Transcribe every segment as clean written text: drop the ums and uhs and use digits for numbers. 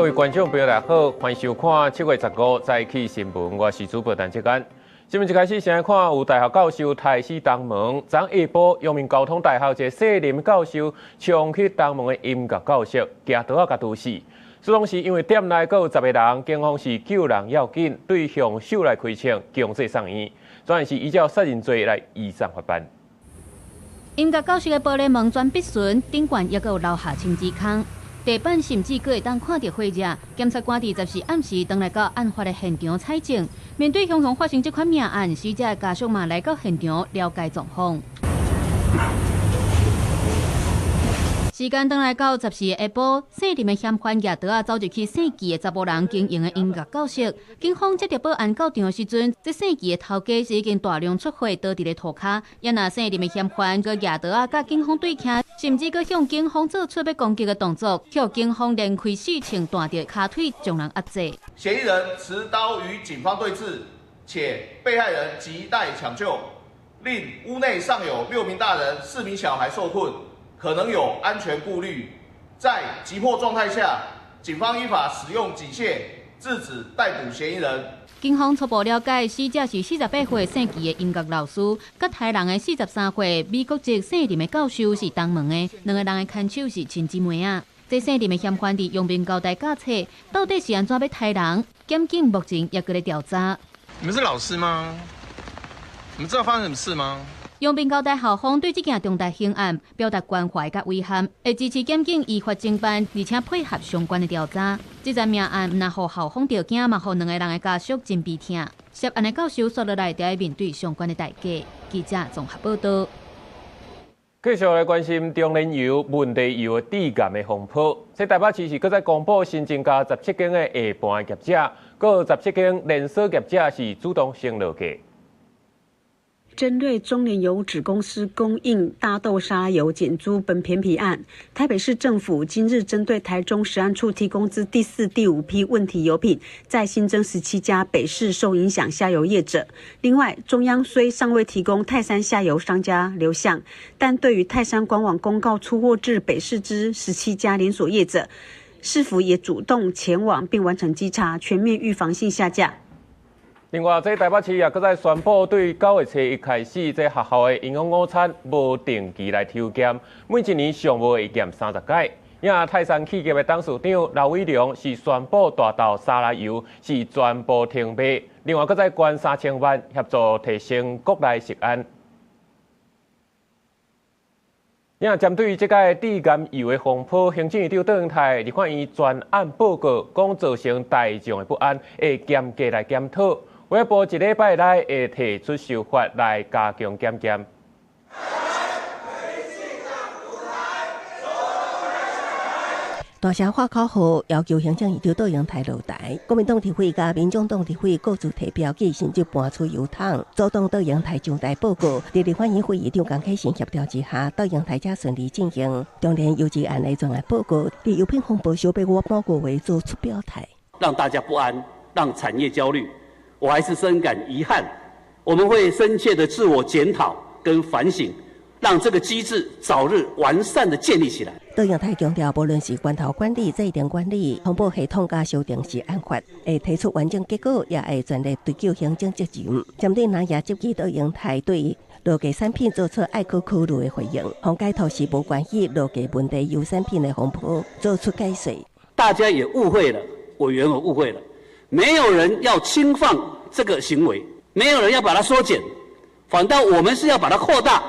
位观众朋友大家好，欢迎收看7月15早起新闻，我是主播陈志干。新闻一开始先来看，有大学教授抬死东门。昨下晡，阳明交通大学一个姓林教授冲去东门的音乐教室，举刀啊，甲毒死。所当时因为店内有10个人，警方是救人要紧，对凶手来开枪，强制送医。专案是依照杀人罪来移送法办。音乐教室的玻璃门全壁损，顶管也有留下青紫空。地板甚至佫会当看到血迹。检察官伫10时暗时登来到案发的现场采证。面对雄雄发生这款命案，死者的家属嘛来到现场了解状况。时间登来到10时下晡，姓林的嫌犯举刀走入去姓纪的查甫人经营的音乐教室。警方接到报案到场的时阵，这姓纪的头家是已经大量出血倒伫咧涂骹，也那姓林的嫌犯佮举刀甲警方对徛，甚至佮向警方做出要攻击的动作，向警方连开4枪断掉骹腿，将人压制。嫌疑人持刀与警方对峙，且被害人急待抢救，令屋内尚有6名大人、4名小孩受困。可能有安全顾虑，在急迫状态下，警方依法使用警械制止逮捕嫌疑人。警方初步了解，死者是48岁姓纪的音乐老师，甲台人的43岁美国籍姓林的教授是同门的，两个人的看守是亲姊妹啊。这姓林的嫌犯伫阳明交代驾车，到底是安怎要杀人？检警目前也搁咧调查。你们是老师吗？你们知道发生什么事吗？阳明交代校方对这件重大刑案表达关怀甲遗憾，会支持检警依法侦办，而且配合相关的调查。这桩命案唔但互校方着惊，嘛互两个人的家属真悲痛。涉案的教授所落来就要面对相关的代价。记者综合报道。继续来关心中联油问题油的低感的风波。在台北市是搁在公布新增加17间的下盘业者，搁有17间连锁业者是主动先落价。针对中联油子公司供应大豆沙拉油减租本偏僻案，台北市政府今日针对台中食安处提供之第4、第5批问题油品，再新增17家北市受影响下游业者。另外，中央虽尚未提供泰山下游商家流向，但对于泰山官网公告出货至北市之17家连锁业者，市府也主动前往并完成稽查，全面预防性下架。另外，这台北市也搁在宣布，对9月初一开始，这学校的营养午餐无定期来抽检，每一年上无会检30届。因泰山企业的董事长刘伟良是宣布大豆沙拉油是全部停卖，另外搁再捐3000万协助提升国内食安。针对这届低甘油的风波，行政院长邓永泰立法院专案报告，讲造成大众的不安，会严格来检讨。卫生部1礼拜内会提出修法来加强检验。大声发口号，要求行政院长邓永泰落台。国民党立委甲民众党立委各自提标记，甚至搬出油桶，阻挡邓永泰上台报告。在立法院会议长江启臣协调之下，邓永泰才顺利进行。中联邮局案内专案报告，在油品风波小被我8个月做出表态，让大家不安，让产业焦虑。我还是深感遗憾，我们会深切的自我检讨跟反省，让这个机制早日完善的建立起来。邓永泰强调，无论是源头管理、制定管理、通报系统加修订是按法，会提出完整结果，也会全力追究行政责任。针对南亚接机邓永泰对落价产品做出爱可考虑的回应，洪解读是无关系落价问题油产品的风波做出解释。大家也误会了，委员我误会了。没有人要轻放这个行为，没有人要把它缩减，反倒我们是要把它扩大、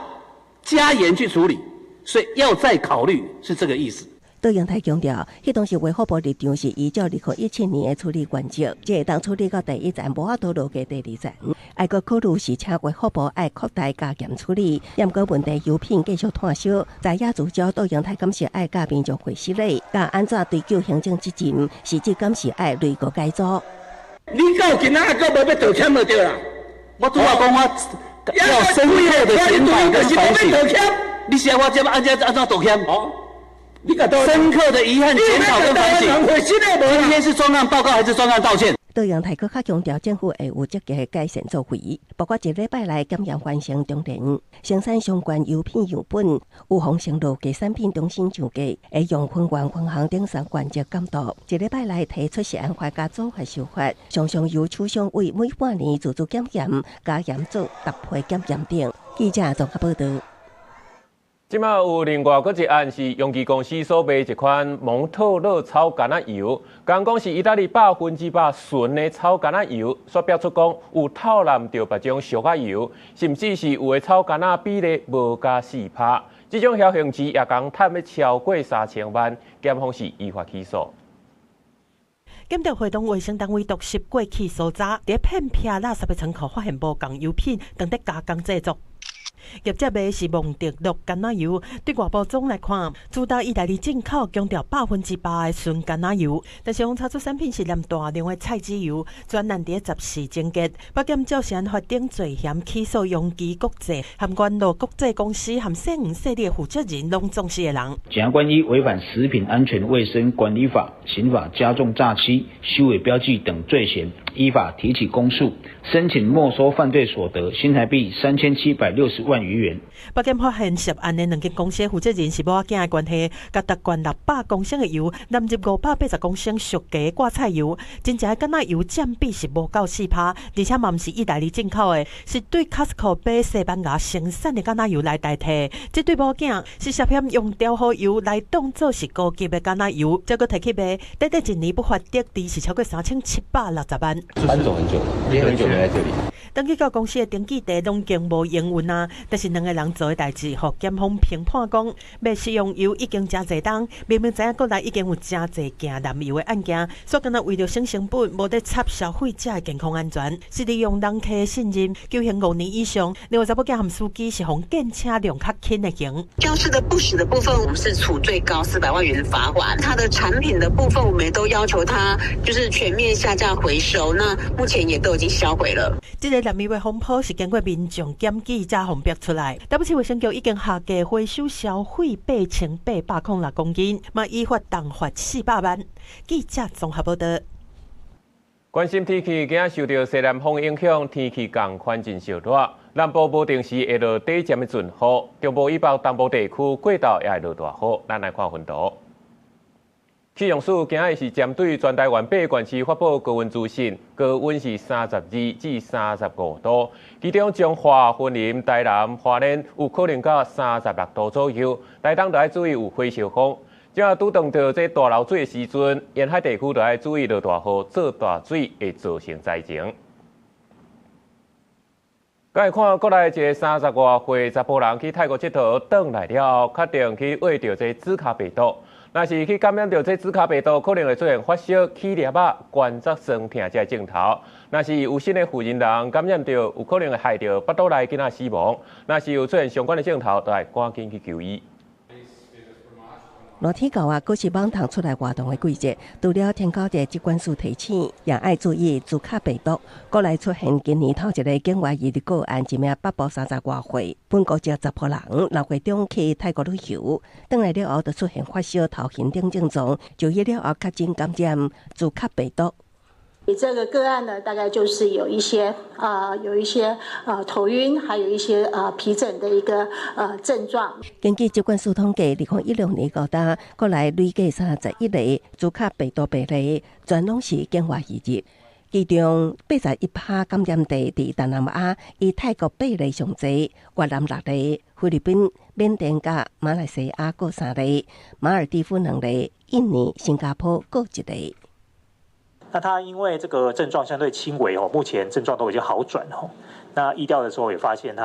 加严去处理，所以要再考虑，是这个意思。邓永泰强调，迄当时卫福部立场是依照2017年的处理原则，即会当处理到第1站，无法度落价第2站。还阁考虑是请卫福部爱扩大加严处理，也毋过问题油品继续摊销，在野聚焦邓永泰敢是爱甲民众会失礼，甲安怎追究行政责任，实质敢是爱累个改造。你到今仔还阁无要道歉就对啦？我拄仔讲我要深刻的检讨跟反省。你是要我怎道歉？哦。深刻的遗憾、检讨跟反省。今天是专案报告还是专案道歉？多阳台阁较强调政府会有积极改善作为，包括一礼拜来检验完成中联生产相关油品样本，有风险路嘅产品重新上架，会用分源分行等3关节监督。一礼拜来提出涉案化加做法修法，常常由处商为每半年自主检验、加严做搭配检验等。记者综合报道。即马有另外一案是永基公司所卖一款蒙特勒炒橄榄油，讲是意大利100%纯的炒橄榄油，所标出讲有透染到别种俗仔油，甚至是有的炒橄榄比例无加4%。这种侥幸值也讲赚要超过3000万，检方是依法起诉。检调会同卫生单位毒实过去搜查，在片片垃圾的仓库发现无共油品，当在加工制作。业者卖是蒙特勒橄榄油，对外包装来看，主打意大利进口，强调100%的纯橄榄油，但是查出产品是含大量的菜籽油，专案伫14侦结，北检照实案法定罪嫌起诉永基国际、含关路国际公司含细黄细粒负责人拢总是的人。检察官依违反食品安全卫生管理法、刑法加重诈欺、虚伪标记等罪嫌，依法提起公诉，申请没收犯罪所得新台币3760万余元。北检发现涉案的2间公司负责人是某仔囝的关系，甲达关600公升的油，纳入580公升俗价挂菜油，真正的橄榄油占比是无够4%，而且嘛毋是意大利进口的，是对 Costco 买西班牙生产的橄榄油来代替。这对某囝是涉嫌用调好油来当作是高级的橄榄油，结果提起卖，短短1年不法得利是超过3760万。搬走很久了，你很久没来这里。登记到公司的登记地拢经无营运啊，但是2个人做的代志，互检方评判讲，卖食用油已经真侪档，明明知影国内已经有真侪件燃油的案件，所以敢若为了省成本，无得插消费者的健康安全，是利用人客的信任，求刑5年以上。另外，查某囝含司机是互检车量较轻的刑。标示的不实的部分，我们是处最高400万元的罚款。它的产品的部分，我们也都要求它就是全面下架回收。那目前也都已经销毁了。这个蓝米的风波是经过民众检举才红标出来。台北市卫生局已经下架回收消费8806公斤，嘛依法重罚400万。记者综合报道。关心天气，今仔受到西南风影响，天气共款真热热。南部不定时会落短暂的阵雨，中部以北东部地区过昼也会落大雨。咱来看分图。气象署今日是针对全台湾8县市发布高温资讯，高温是32至35度，其中彰化、云林、台南、花莲有可能到36度左右。台东就要注意有火烧风。正拄当到这大漏水的时阵，沿海地区就要注意落大雨、做大水会造成灾情。再来看国内一个30外岁查甫人去泰国佚佗，转来了后，确定去挖到这紫卡病毒。若是去感染到这紫卡病毒，可能会出现发烧、起粒仔、关节酸痛这症头。若是有新的富人人感染到，有可能会害到腹肚内囡仔死亡。若是有出现相关的症头，就要赶紧去就医。热天到啊，阁是网通出来活动的季节。除了天高地疾管署提醒，也爱注意朱卡病毒。国内出现今年头一个境外移入个案，一名北部30外岁本国籍查甫人，6月中去泰国旅游，回来了后就出现发烧、头晕等症状，就医了后确诊感染朱卡病毒。这个个案呢，大概就是有一些头晕，还有一些皮疹的一个症状。根据疾管署统计，2016年到达国内累计31例朱卡病毒病例，全拢是境外移入。其中81%感染地伫东南亚，以泰国8例上侪，越南6例，菲律宾、缅甸甲马来西亚各3例，马尔地夫2例，印尼、新加坡各1例。那他因为这个症状相对轻微目前症状都已经好转那疫调的时候也发现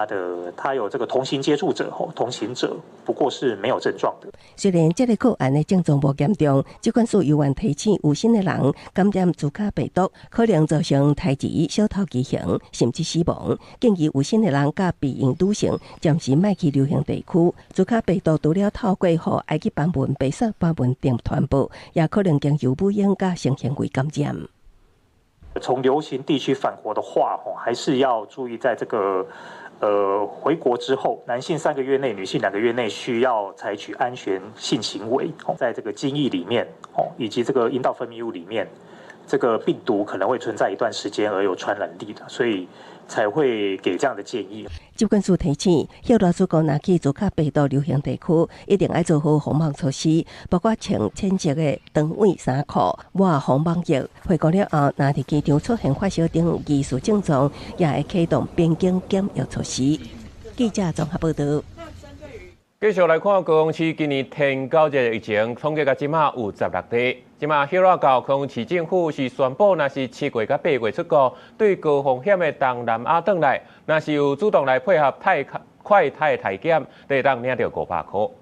他有这个同行接触者同行者不过是没有症状的。虽然这个个案的症状无严重，疾管署有愿提醒有新的人感染朱卡病毒，可能造成胎児、小头畸形甚至死亡。建议有新的人甲避孕女性暂时莫去流行地区。朱卡病毒除了透过互埃及斑纹、白色斑纹等传播，也可能经由母婴甲性行为感染。从流行地区返国的话，还是要注意在这个回国之后，男性3个月内，女性2个月内需要采取安全性行为，在这个精液里面以及这个阴道分泌物里面这个病毒可能会存在一段时间而有传染力的，所以才会给这样的建议。疾管署提醒，许多主国若去竹卡病毒流行地区，一定要做好防范措施，包括穿清洁的长袜、衫裤、抹防蚊液。回国了后，若伫机场出现发烧等疑似症状，也会启动边境检疫措施。记者综合报道。继续来看高雄市今年天狗节疫情统计到即马有16例。即马迄落到高雄市政府是宣布，若是7月到8月出国对高风险的东南亚转来，若是有主动来配合快筛体检，得当领到500块。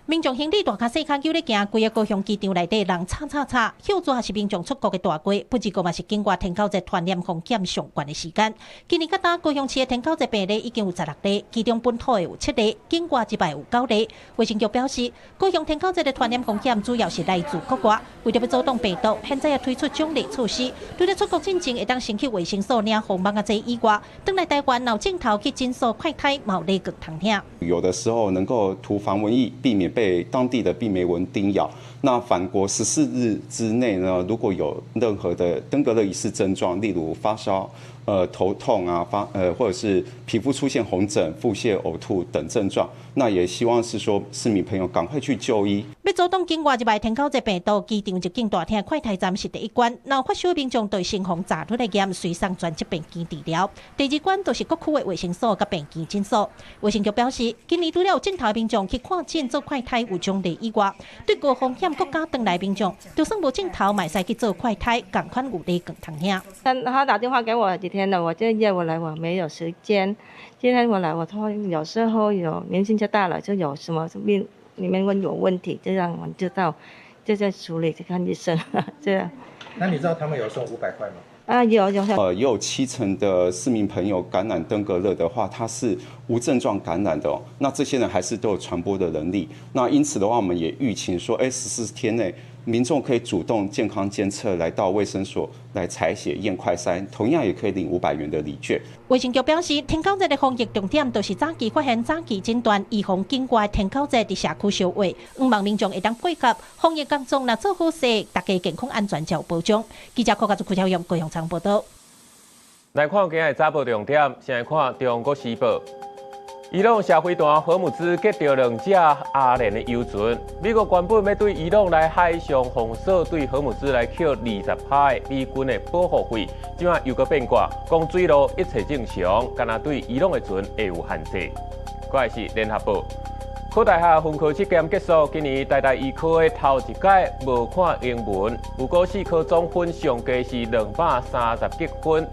民众行李大卡细卡球咧行，规个高雄机场内底人吵，休抓是民众出国的大规，不过嘛是经过天狗节传染风险上悬的时间。今年到达高雄市的天狗节病例已经有16例，其中本土的有7例，境外之外有9例。卫生局表示，高雄天狗节的传染风险主要是来自国外，为着要阻挡病毒，现在也推出奖励措施，除了出国进前会当先去卫生所领红包这以外，回来台湾脑镜头去诊所快筛，毛利更通听。有的时候能够涂防蚊液，避免被当地的病媒蚊叮咬。那返国14日之内呢，如果有任何的登革热疑似症状，例如发烧、头痛啊，或者是皮肤出现红疹、腹泻、呕吐等症状，那也希望是说市民朋友赶快去就医。要阻挡境外入来天狗节病毒，机场入境大厅快筛站是第一关，然后发烧民众对先防查出来验，随送专职病院治疗。第2关就是各区的卫生所甲病院诊所。卫生局表示，今年除了有镜头的民众去看诊做快筛有奖励以外，对高风险国家回来民众，就算无镜头，嘛使去做快筛，同款有利更通听。他打电话给我几天了，我就约我来，我没有时间。今天我来，我说有时候有年纪大了，就有什么病里面有问题，就让我们知道，就在处理，去看医生这样。那你知道他们有送500块吗？啊，有。也有70%的市民朋友感染登革热的话，他是无症状感染的哦。那这些人还是都有传播的能力。那因此的话，我们也预请说，14天内民众可以主动健康监测，来到卫生所来采血验快筛，同样也可以领500元的礼券。卫生局表示，天狗节的防疫重点就是早期发现、早期诊断，预防境外天狗节伫社区烧坏。望民众会当配合防疫工作，若做好势，大家健康安全才有保障。记者柯家朱超用高雄场报道。来看今日早报重点，先来看《中国时报》。伊朗社会团荷姆兹击到2只阿联的油船，美国原本要对伊朗来海上封锁，对荷姆兹来扣20%的美军的保护费，即马又搁变卦，讲水路一切正常，干那对伊朗的船会有限制。再来是《联合报》，科大下分科测验结束，今年台医科的头一届无看英文，有过4科总分上加是230几分。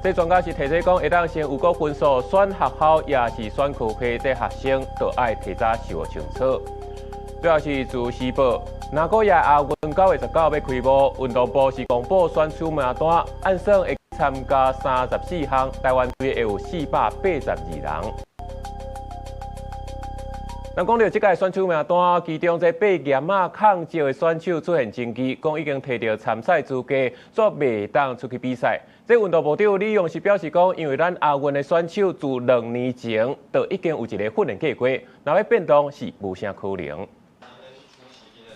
这专家是提醒讲，会当先有个分数选学校，也是选科系，这学生都爱提早想清楚。最后是《自由时报》，那个夜亚运9月19要开幕，运动部是公布选手名单，按算会参加34项，台湾队会有482人。咱讲到这届选手名单，其中这8剑啊抗招的选手出现争议，讲已经摕到参赛资格，却未当出去比赛。这运动部长李勇是表示讲，因为咱亚运的选手自2年前就已经有一个训练计划，若要变动是无啥可能。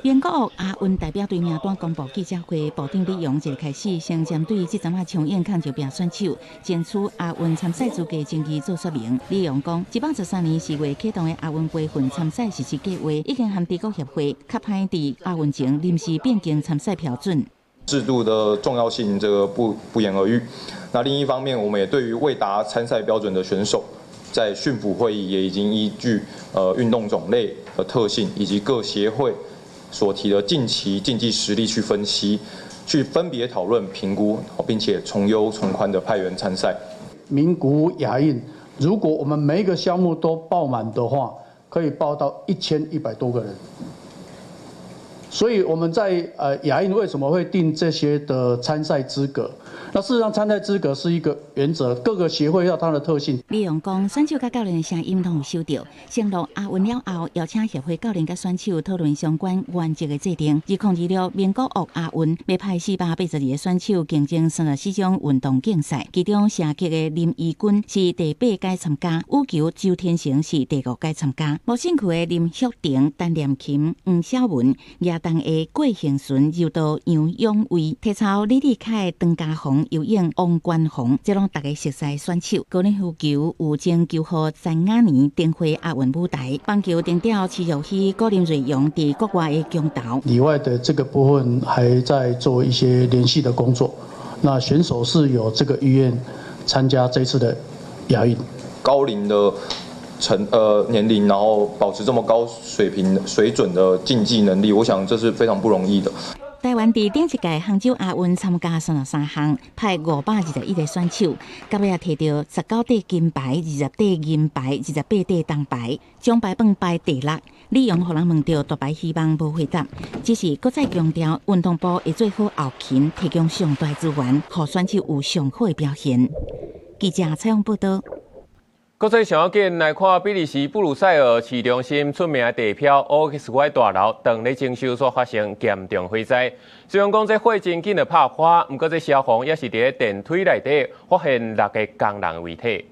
英国亚运代表队名单公布记者会，部长李勇就开始先针对这阵冲演抗招兵选手争取亚运参赛资格争议做说明。李勇讲，113年4月启动的亚运规训参赛实施计划，已经和地国协会确批伫亚运前临时变更参赛标准。制度的重要性，这个不言而喻。那另一方面，我们也对于未达参赛标准的选手，在训辅会议也已经依据运动种类和特性以及各协会所提的近期竞技实力去分析，去分别讨论评估，并且从优从宽的派员参赛。名古屋亚运，如果我们每一个项目都报满的话，可以报到1100多个人。所以我们在亚运为什么会定这些的参赛资格？那事实上，参赛资格是一个原则，各个协会要它的特性。李勇讲，选手甲教练的声音拢有收到。承诺亚运了后，邀请协会教练甲选手讨论相关原则的制定。2026美国亚运要派482个选手竞争34种运动竞赛，其中射击的林怡君是第8届参加，羽球周天成是第5届参加，无兴趣的林旭婷、陈念琴、黄晓文、亚当的郭幸顺、柔道杨永卫、体操李立凯、张家宏、游泳王冠宏，这拢大家熟悉选手。高尔夫球有前9号陈雅妮登回亚运舞台，棒球顶吊持续去高林瑞阳伫国外的强投。以外的这个部分还在做一些联系的工作。那选手是有这个意愿参加这次的亚运。高龄的年龄，然后保持这么高水准的竞技能力，我想这是非常不容易的。台湾伫顶一届杭州亚运参加33项，派521个选手，到尾也摕到19块金牌、20块银牌、28块铜牌，奖牌榜排第6。李勇互人问到大牌希望无回答，只是搁再强调运动部会做好后勤，提供上大资源，让选手有上好的表现。记者采访报道。国际上要紧来看比利时布鲁塞尔市中心出名的地标 OXY 大楼，当日征收所发生严重火灾。虽然讲这火真紧就拍破，不过这消防也是伫电梯内底发现6个工人遗体。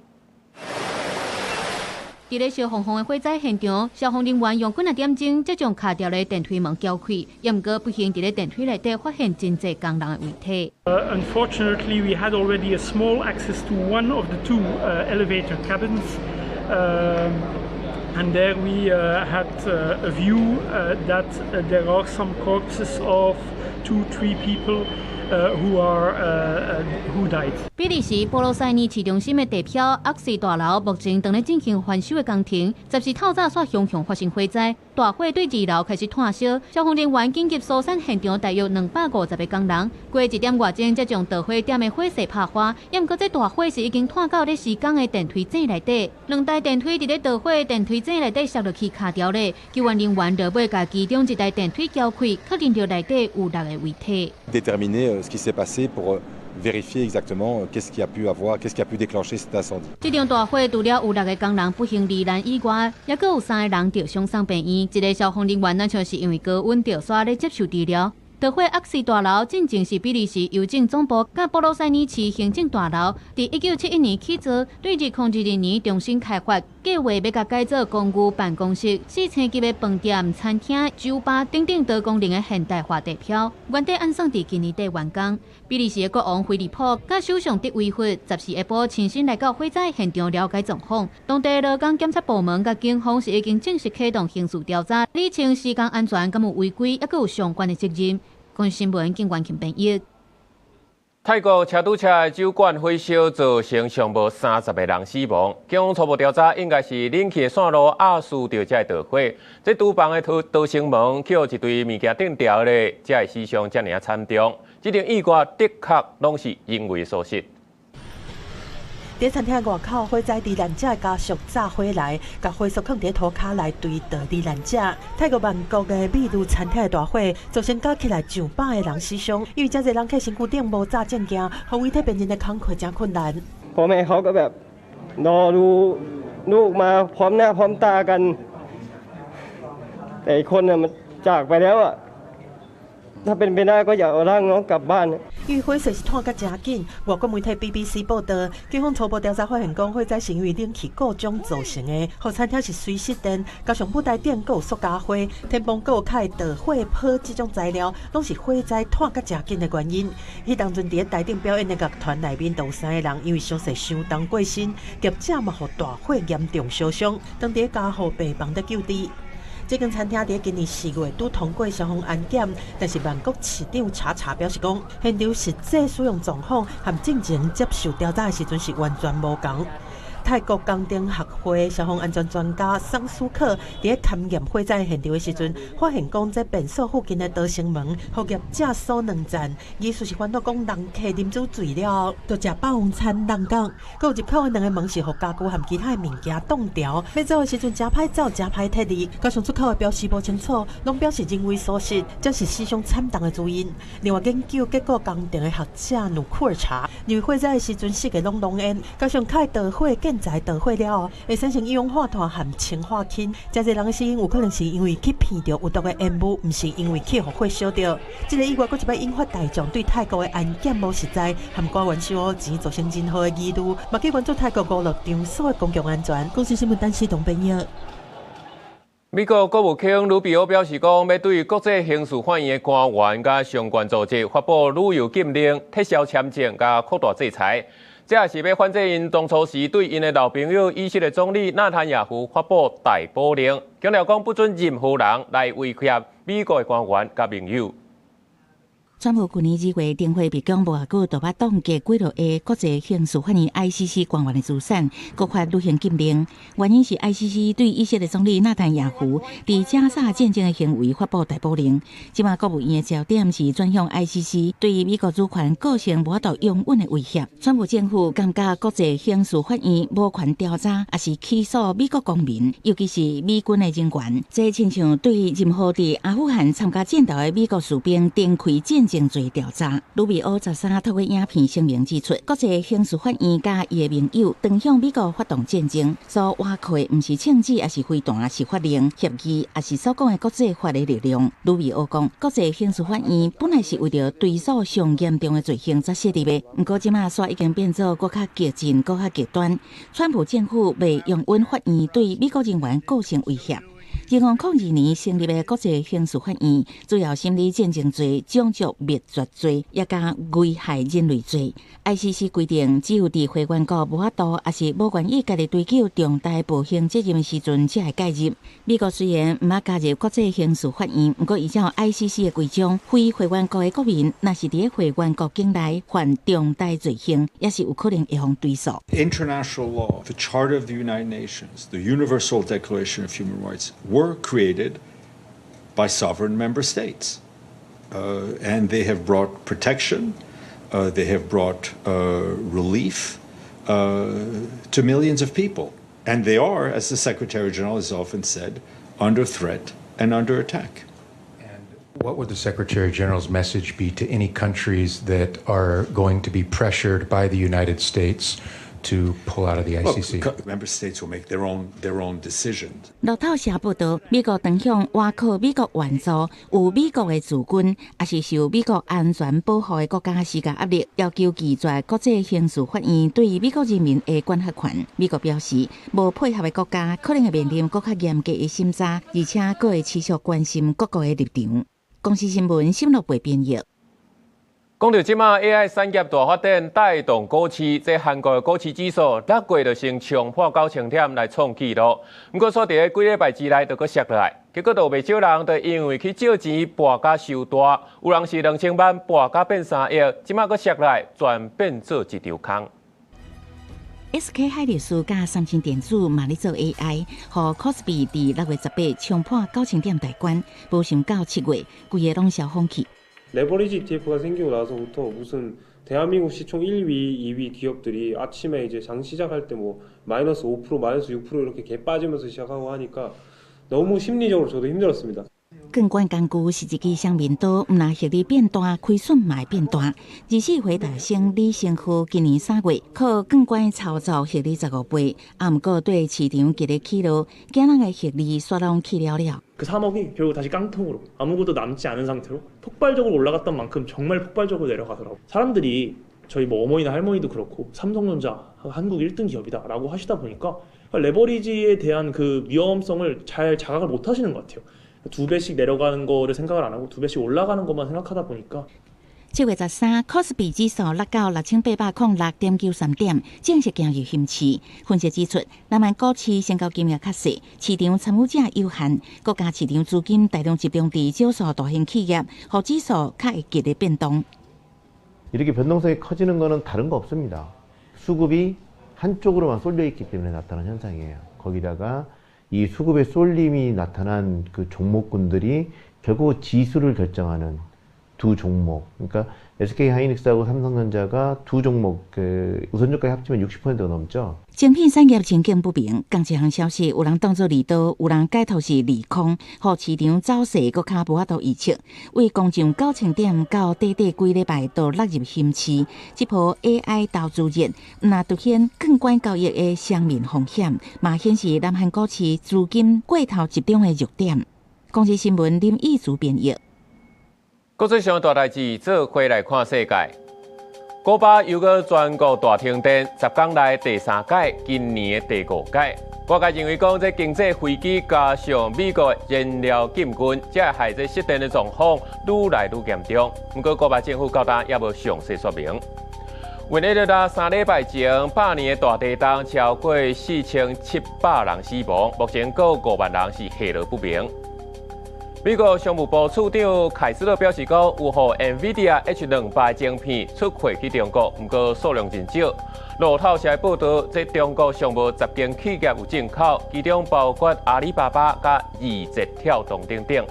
伫咧烧烘烘的火灾现场，消防人员用几啊点钟才将卡掉的电梯门撬开，也毋过不幸伫咧电梯内底发现真侪工人的遗体。Unfortunately, we had already a small access to one of the two elevator cabins, and there we had a view that there are some corpses of 2-3 people. Who died? 比利时波罗塞尼市中心的地标厄西大楼目前正在进行翻修的工程，暂时透早煞熊熊发生火灾，大火对2楼开始炭烧，消防人员紧急疏散现场大约250个工人，过1点外钟才将导火点的火势拍花。也毋过这大火是已经炭到咧施工的电梯井内底，2台电梯伫咧导火电梯井内底摔落去卡掉咧，救援人员落尾甲其中1台电梯撬开，确认到内底有6个遗体。Ce qui s'est passé pour vérifier exactement qu'est-ce qui a pu déclencher cet incendie. 这场大火除了有6个工人不幸罹难以外，也阁有3个人着伤送病院。一个消防人员那像是因为高温着煞咧接受治疗。导火厄西大楼正正是比利时邮政总部甲波罗塞尼市行政大楼，伫1971年起造，对2022年重新开发，计划要甲改造公寓办公室、4星级的饭店、餐厅、酒吧等等多功能的现代化地标，原底安送伫今年底完工。比利时的国王菲利普甲首相德维弗10时下晡亲身来到火灾现场了解状况，当地劳工检察部门甲警方是已经正式启动刑事调查，厘清施工安全敢有违规，也阁有相关的责任。关新闻警官评编。泰国车堵车的酒馆火烧，造成上无30个人死亡。警方初步调查，应该是冷气的线路压缩到这导火。这厨房的逃生门去互一堆物件顶掉咧，才会死伤这么惨重。这场意外的确拢是因为所失。在餐厅外口，火灾罹难者的家属炸火来，把火束放伫涂骹内堆倒罹难者。泰国曼谷的美如餐厅的大火，造成加起来上百个人死伤，因为遮侪人客身躯顶无炸证件，防遗体辨认的工课真困难。พ่อแม่เขาก็แบบรอดูลูกมาพร้อมหน้าพร้อมตากันแต่อีกคนน่ะมันจากไปแล้วอ่ะถ้าเป็นไปได้ก็อยากเอาร่างน้องกลับบ้าน。因为火势是炭甲真紧，外国媒体 BBC 报道，警方初步调查发现，讲火灾是因为冷气故障造成的。后餐厅是随失电，加上舞台顶有塑胶花、天棚有开导火泡这种材料，拢是火灾炭甲真紧的原因。迄当阵伫台顶表演的乐团内面，有3个人因为伤势伤重过身，业者嘛，互大火严重烧伤，当地家户病房在救治。这间餐厅伫今年4月拄通过消防安检，但是曼谷市长查查表示讲，现场实际使用状况和进前接受调查的时阵是完全无同。泰国工程学会消防安全专家桑苏克伫勘验火灾现场的时阵，发现讲这便所附近的逃生门服业者所两站，疑似是反倒讲人客啉酒醉了，就食霸王餐人讲，佮入口的两个门是互家具和其他的物件挡掉，要走的时阵真歹走，真歹脱离。加上出口的标示无清楚，拢表示人为疏失，这是死伤惨重的主因。另外研究结果，工程的学者努库尔查，因为火灾的时阵四个拢浓烟，加上开导火建材导火了后，会产生一氧化碳和氰化氢。真侪人的死因有可能是因为去闻到有毒的烟雾，唔是因为去互火烧着。这个意外，佫一摆引发大众对泰国的安检无实在，和官员收钱造成任何的疑虑，嘛去关注泰国娱乐场所的公共安全。公司新闻单是董编译。美国国务卿鲁比奥表示讲，要对国际刑事法院的官员甲相关组织发布旅游禁令、撤销签证甲扩大制裁。这也是要反制因当初时对因的老朋友以色列总理纳坦雅胡发布逮捕令，强调讲不准任何人来威胁美国的官员甲盟友。川普去年2月订会被讲无久，就把冻结几落个国际刑事法院 ICC 官员的资产，国发旅行禁令。原因是 ICC 对以色列总理纳坦雅胡伫加沙战争的行为发布逮捕令。即马国务院的焦点是转向 ICC 对美国主权构成无法度永稳的威胁。川普政府感觉国际刑事法院无权调查，也是起诉美国公民，尤其是美军的人员。这亲像对任何伫阿富汗参加战斗的美国士兵展开战争罪调查。鲁比奥13透过影片声明指出，国际刑事法院甲伊的盟友当向美国发动战争，所挖靠的毋是枪支，也是飞弹，是法令、协议，也是所讲的国际法的力量。鲁比奥讲，国际刑事法院本来是为着追诉上严重的罪行才设立的，不过即马煞已经变做更较激进、更较极端。川普政府未用稳法院对美国人员构成威胁。2002年成立的国际刑事法院，主要审理战争罪、种族灭绝罪，也加危害人类罪。ICC 规定，只有伫会员国无法度，也是无愿意家己追究重大暴行责任的时阵，才会介入。美国虽然毋捌加入国际刑事法院，不过依照 ICC 的规章，非会员国的国民，若是伫会员国境内犯重大罪行，也是有可能会互追诉。International law, the Charter of the United Nations, the Universal Declaration of Human Rights were created by sovereign member states. And they have brought protection, they have brought relief to millions of people. And they are, as the Secretary General has often said, under threat and under attack. What would the Secretary General's message be to any countries that are going to be pressured by the United States to pull out of the ICC? Well, member states will make their own decisions. 路透社报道，美国当向外靠美国援助、有美国的驻军，也是受美国安全保护的国家施加压力，要求拒绝国际刑事法院对美国人民的管辖权。美国表示，无配合的国家可能会面临更加严格的审查，而且佫会持续关心各国的立场。公司新闻新闻部编译。讲到即马 AI 产业大发展带动股市，这韩国的股市指数6月就先冲破9000点来创纪录，不过所伫个几礼拜之内就阁摔落来，结果就袂少人就因为去借钱博甲收大，有人是2000万博甲变3亿，即马阁摔落来，全变做一条空。SK 海力士甲三星电子嘛咧做 AI， 和 Kospi 伫6月18冲破9000点大关，无想到7月规个拢消风去。 레버리지 ETF가 생기고 나서부터 무슨 대한민국 시총 1위, 2위 기업들이 아침에 이제 장 시작할 때 뭐 마이너스 5%, 마이너스 6% 이렇게 개 빠지면서 시작하고 하니까 너무 심리적으로 저도 힘들었습니다. 更关键句是一支双面刀，毋但获利变大，亏损嘛会变大。24回大升李胜富今年3月靠更关操作获利15倍，啊毋过对市场激烈起落，今日的获利刷拢去了了。 그 3억이 결국 다시 깡통으로 아무것도 남지 않은 상태로 폭발적으로 올라갔던 만큼 정말 폭발적으로 내려가더라고요. 사람들이 저희 뭐 어머니나 할머니도 그렇고 삼성전자 한국 1등 기업이다라고 하시다 보니까 레버리지에 대한 그 위험성을 잘 자각을 못 하시는 것 같아요. 2배씩 내려가는 거를 생각을 안 하고 2배씩 올라가는 것만 생각하다 보니까 7月13 ，Kospi 指数落到6806.93点，正式进入熊市。分析指出，南韩股市成交金额较细，市场参与者有限，国家市场资金大量集中伫少数大型企业，互指数较会激烈变动。 이렇게 변동성이 커지는 것은 다른 거 없습니다. 수급이 한쪽으로만 쏠려 있기 때문에 나타난 현상이에요. 거기다가 이 수급의 쏠림이 나타난 그 종목군들이 결국 지수를 결정하는 두 종목, 그러니까 SK 하이닉스하고 삼성전자가 두 종목 그 우선주가에 합치면 60%가 넘죠. 晶片产业前景不明，共一项消息，有人当作利多，有人解读是利空，互市场走势搁较无法度预测。为工上9000点到短几礼拜都落入险市，这波 AI 投资热，那凸显监管交易的双面风险，嘛显示南韩股市资金过头集中的弱点。公司新闻林义竹编译。国际上大代志，做回来看世界。古巴又个全国大停电，10天来第3届，今年的第5届。外界认为讲，这经济危机加上美国燃料禁军，才害这失电的状况愈来愈严重。不过，古巴政府到今也无详细说明。为了到3礼拜前8年的大地震，超过4700人死亡，目前各5万人是下落不明。美国商务部处长凯斯勒表示讲，有予 NVIDIA H200晶片出货去中国，不过数量真少。路透社报道，这中国尚无10间企业有进口，其中包括阿里巴巴、甲字节跳动等等。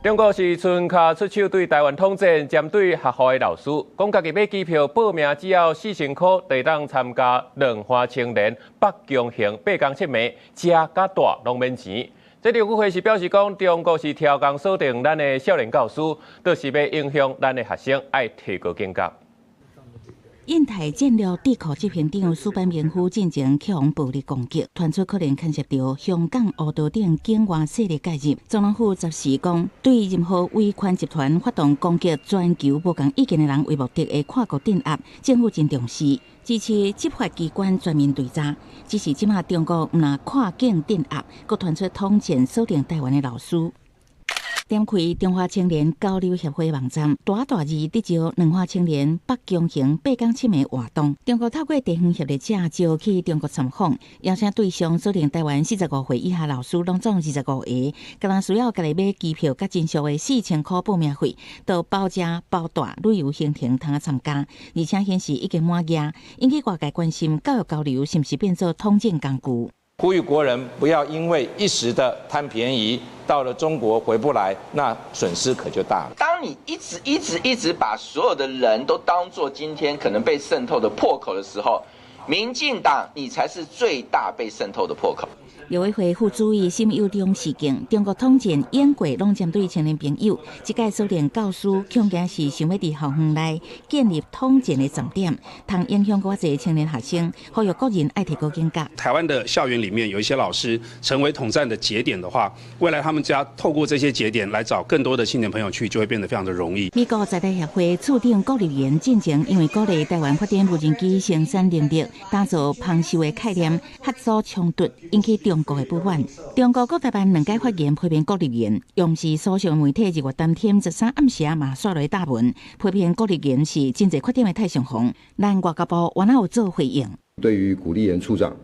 中国是春卡出手对台湾统战，针对学校的老师，讲家己买机票报名只要4000块，就当参加两花青年北强行8天7暝，食甲大拢免钱。这刘国辉是表示讲，中国是超工锁定咱的少年教师，就是要影响咱的学生，爱提高警觉。印太战略智库执行长苏班明夫进行恐暴力攻击，传出可能牵涉到香港、澳洲等境外势力介入。总统府则是讲，对任何威权集团发动攻击全球无共意见的人为目的的跨国镇压，政府真重视，支持执法机关全面对查。只是即马中国唔拿跨境镇压，佮传出统战锁定台湾的老师。点开中华青年交流协会网站，大字得招两华青年北强行8天7暝活动。中国透过地方协力者招去中国参访，邀请对象锁定台湾45岁以下老师，拢总25个，个人需要家己买机票甲真俗的4000块报名费，到包吃包住旅游行程通参加，而且显示已经满额，引起外界关心教育交流是不是变作统战工具。呼吁国人不要因为一时的贪便宜，到了中国回不来，那损失可就大了。当你一直把所有的人都当作今天可能被渗透的破口的时候，民进党你才是最大被渗透的破口。陆委会副主委沈友忠事件，中国统战演过拢针对青年朋友，即届锁定教师，恐惊是想要伫校园内建立统战的重点，通影响较侪青年学生，呼吁国人爱提高警觉。台湾的校园里面有一些老师成为统战的节点的话，未来他们只要透过这些节点来找更多的青年朋友去，就会变得非常的容易。美国在台协会处长郭立言进前因为鼓励台湾发展无人机生产能力，打造防守的概念，合作冲突，引起中国的不满。中国国台办2届发言批评郭立言，用是所属媒体2月当天13暗时嘛刷落大文，批评郭立言是真侪缺点的太上皇。咱外交部原来有做回应。对于古立言处长，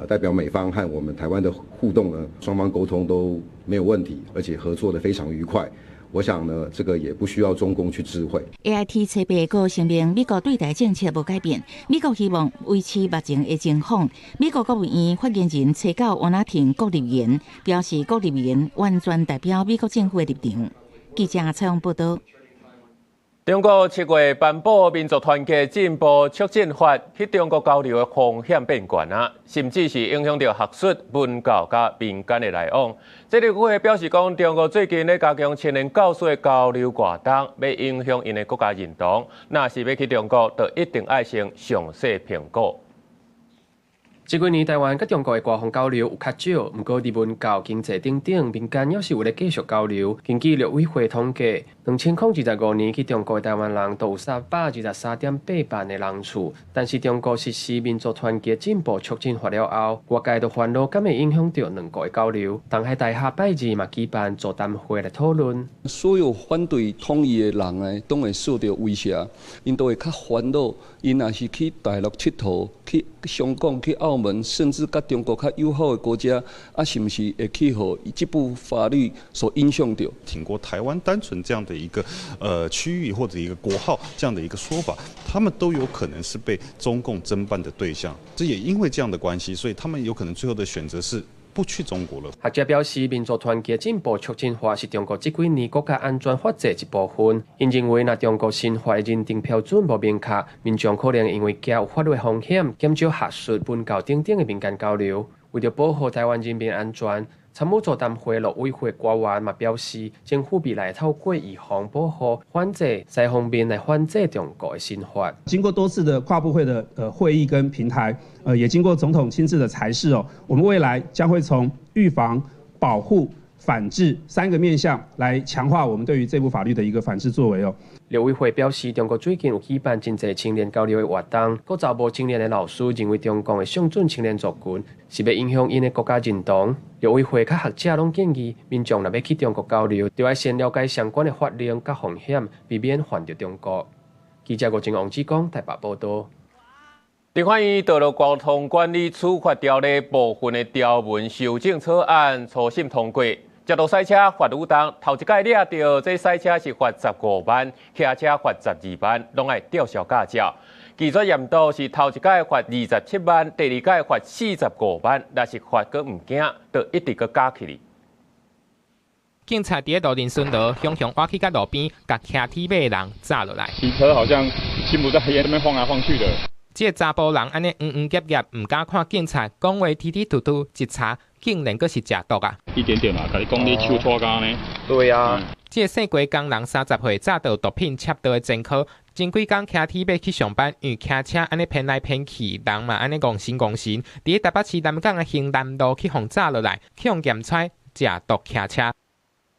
代表美方和我们台湾的互动呢，双方沟通都没有问题，而且合作的非常愉快。我想呢，这个也不需要中共去知会。AIT 测评阁声明，美国对台政策无改变，美国希望维持目前的情况。美国国务院发言人车教王阿婷郭立言表示，郭立言完全代表美国政府的立场。记者采访报道。中国7月颁布《民族团结进步促进法》，去中国交流的风险变悬啊，甚至是影响到学术、文教甲民间的来往。这个会表示讲，中国最近咧加强青年教师的交流活动，要影响因的国家认同。若是要去中国，就一定爱先详细评估。这几年台湾甲中国的官方交流有较少，不过伫文教、经济等等，民间也是有咧继续交流。根据陆委会统计，2025年去中国的台湾人都有323.8万的人次。但是中国实施民族团结进步促进法了后，外界就烦恼敢会影响到两国的交流。东海大学拜二嘛举办座谈会来讨论。所有反对统一的人呢，都会受到威胁，因都会较烦恼。因若是去大陆佚佗，去香港、去澳澳门，甚至甲中国较友好的国家，是不是会去互这部法律所影响到？挺过台湾单纯这样的一个区域或者一个国号这样的一个说法，他们都有可能是被中共侦办的对象。这也因为这样的关系，所以他们有可能最后的选择是不去中国了。学者表示，民族团结进步促进法是中国这几年国家安全法制一部分。因认为，若中国新法的认定标准无明确，民众可能因为惊有法律风险，减少学术、文教等等的民间交流。为了保护台湾人民安全，参谋座谈会陆委会官员嘛表示，政府未来透过预防保护、反制三方面来反制中国的新法。经过多次的跨部会的会议跟平台，也经过总统亲自的裁示哦，我们未来将会从预防、保护、反制3个面向来强化我们对于这部法律的一个反制作为哦。陆委会表示，中国最近有举办真侪青年交流的活动，各招募青年的老师认为中共的上准青年族群是要影响因的国家认同。陆委会甲学者拢建议，民众若要去中国交流，就要先了解相关的法令甲风险，避免犯着中国。记者郭正王志刚台北报道。立法院道路交通管理处罚条例部分的条文修正草案初审通过。接到赛车罚5档，头一届抓到这赛车是罚15万，骑车罚12万，拢要吊销驾照。技术验度是头一届罚27万，第二届罚45万，若是罚阁唔惊，就一直阁加起哩。警察伫路林顺道向挖去到路边，甲骑铁马的人抓落来。骑车好像心不在焉，那边晃来晃去的。这查甫人安尼结结，唔敢看警察，讲话踢踢突突，一查竟然阁是食毒啊！一点点啦，甲你讲你手拖杆呢？对啊。这姓郭工人30岁，早到毒品窃盗的前科，前几工骑铁马去上班，因为骑车安尼偏来偏去，人嘛安尼戆神。伫台北市南港的兴南路去互抓落来，去互检出食毒骑车。